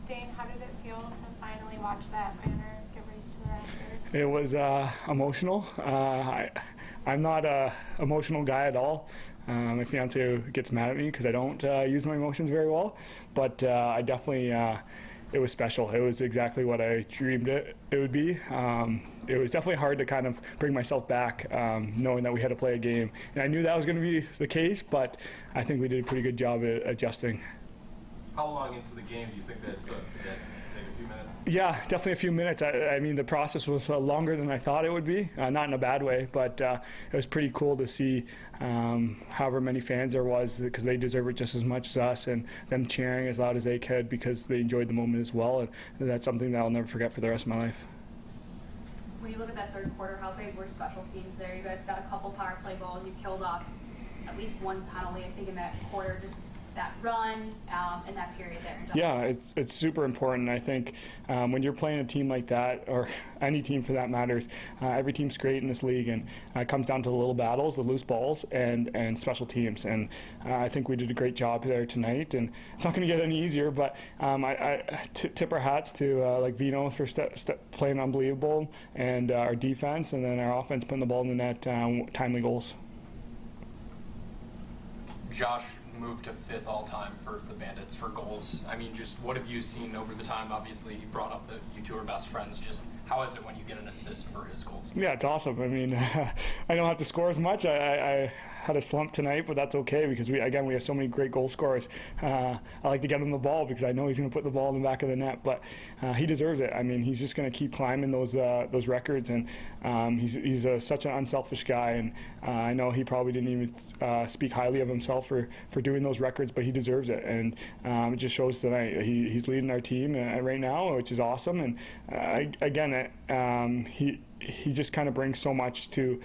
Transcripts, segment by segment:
Dane, how did it feel to finally watch that banner give race to the rafters? It was emotional. I'm not an emotional guy at all. My fiance gets mad at me because I don't use my emotions very well, but I definitely, it was special. It was exactly what I dreamed it would be. It was definitely hard to kind of bring myself back, knowing that we had to play a game. And I knew that was going to be the case, but I think we did a pretty good job at adjusting. How long into the game do you think that took? Did that take a few minutes? Yeah, definitely a few minutes. I mean, the process was longer than I thought it would be, not in a bad way, but it was pretty cool to see however many fans there was, because they deserve it just as much as us, and them cheering as loud as they could because they enjoyed the moment as well, and that's something that I'll never forget for the rest of my life. When you look at that third quarter, how big were special teams there? You guys got a couple power play goals. You killed off at least one penalty, I think, in that quarter. Just that run in that period there. Yeah, it's super important. I think when you're playing a team like that, or any team for that matters, every team's great in this league, and it comes down to the little battles, the loose balls, and special teams. And I think we did a great job there tonight, and it's not going to get any easier, but I tip our hats to like Vino for playing unbelievable, and our defense, and then our offense putting the ball in the net, timely goals. Josh moved to 5th all-time for the Bandits for goals. I mean, just what have you seen over the time? Obviously, you brought up that you two are best friends. Just how is it when you get an assist for his goals? Yeah, it's awesome. I mean, I don't have to score as much. I had a slump tonight, but that's okay because we have so many great goal scorers. I like to get him the ball because I know he's going to put the ball in the back of the net, but he deserves it. I mean, he's just going to keep climbing those records, and he's such an unselfish guy, and I know he probably didn't even speak highly of himself for doing those records, but he deserves it, and it just shows tonight. He's leading our team right now, which is awesome, and he just kind of brings so much to.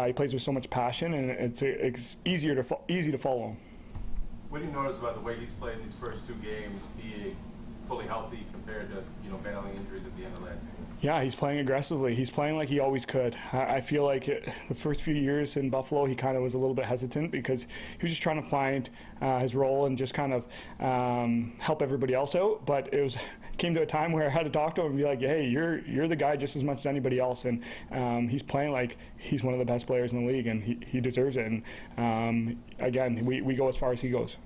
He plays with so much passion, and it's easy to follow him. What do you notice about the way he's played in these first two games, being fully healthy compared to battling injuries at the end of last season? Yeah, he's playing aggressively. He's playing like he always could. I feel like the first few years in Buffalo, he kind of was a little bit hesitant because he was just trying to find his role and just kind of help everybody else out. But it came to a time where I had to talk to him and be like, hey, you're the guy just as much as anybody else. And he's playing like he's one of the best players in the league, and he deserves it. And again, we go as far as he goes.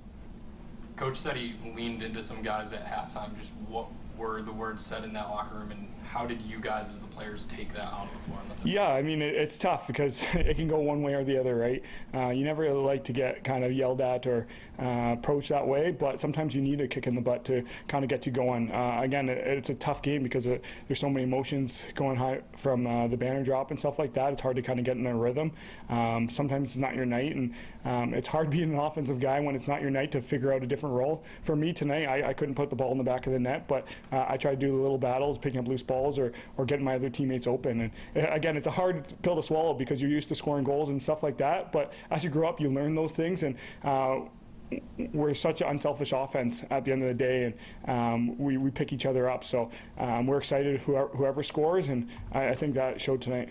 Coach said he leaned into some guys at halftime. Just what were the words said in that locker room, and how did you guys as the players take that out of the floor? Yeah, I mean, it's tough because it can go one way or the other, right? You never really like to get kind of yelled at or approached that way, but sometimes you need a kick in the butt to kind of get you going. Again, it's a tough game because there's so many emotions going high from the banner drop and stuff like that. It's hard to kind of get in a rhythm. Sometimes it's not your night, and it's hard being an offensive guy when it's not your night to figure out a different role. For me tonight, I couldn't put the ball in the back of the net, but I tried to do the little battles, picking up loose balls or getting my other teammates open. And again, it's a hard pill to swallow because you're used to scoring goals and stuff like that, but as you grow up, you learn those things, and we're such an unselfish offense at the end of the day, and we pick each other up. So we're excited whoever scores, and I think that showed tonight.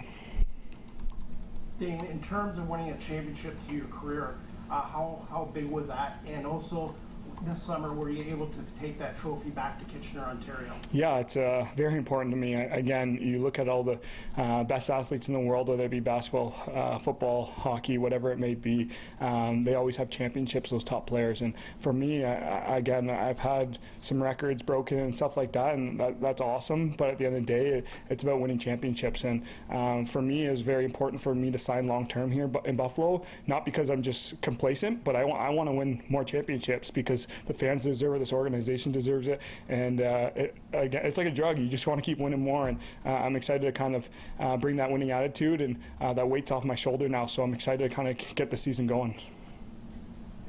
Dane, in terms of winning a championship to your career, how big was that? And also, this summer, were you able to take that trophy back to Kitchener, Ontario? Yeah, it's very important to me. Again, you look at all the best athletes in the world, whether it be basketball, football, hockey, whatever it may be, they always have championships, those top players. And for me, again, I've had some records broken and stuff like that, and that's awesome. But at the end of the day, it's about winning championships. And for me, it was very important for me to sign long-term here in Buffalo, not because I'm just complacent, but I want to win more championships because the fans deserve it, this organization deserves it, and again, it's like a drug. You just want to keep winning more, and I'm excited to kind of bring that winning attitude, and that weight's off my shoulder now, so I'm excited to kind of get the season going.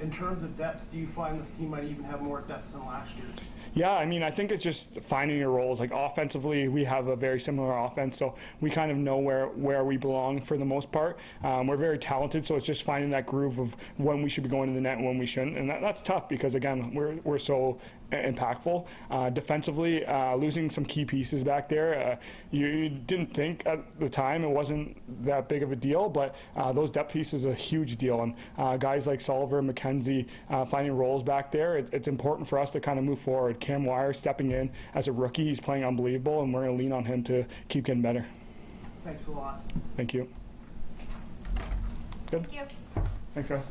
In terms of depth, do you find this team might even have more depth than last year? Yeah, I mean, I think it's just finding your roles. Like offensively, we have a very similar offense, so we kind of know where we belong for the most part. We're very talented, so it's just finding that groove of when we should be going to the net and when we shouldn't, and that's tough because again, we're so impactful. Defensively, losing some key pieces back there, you didn't think at the time it wasn't that big of a deal, but those depth pieces are a huge deal, and guys like Sullivan, McKenzie, Lindsay finding roles back there, it's important for us to kind of move forward. Cam Wire stepping in as a rookie, he's playing unbelievable, and we're going to lean on him to keep getting better. Thanks a lot. Thank you. Good. Thank you. Thanks, guys.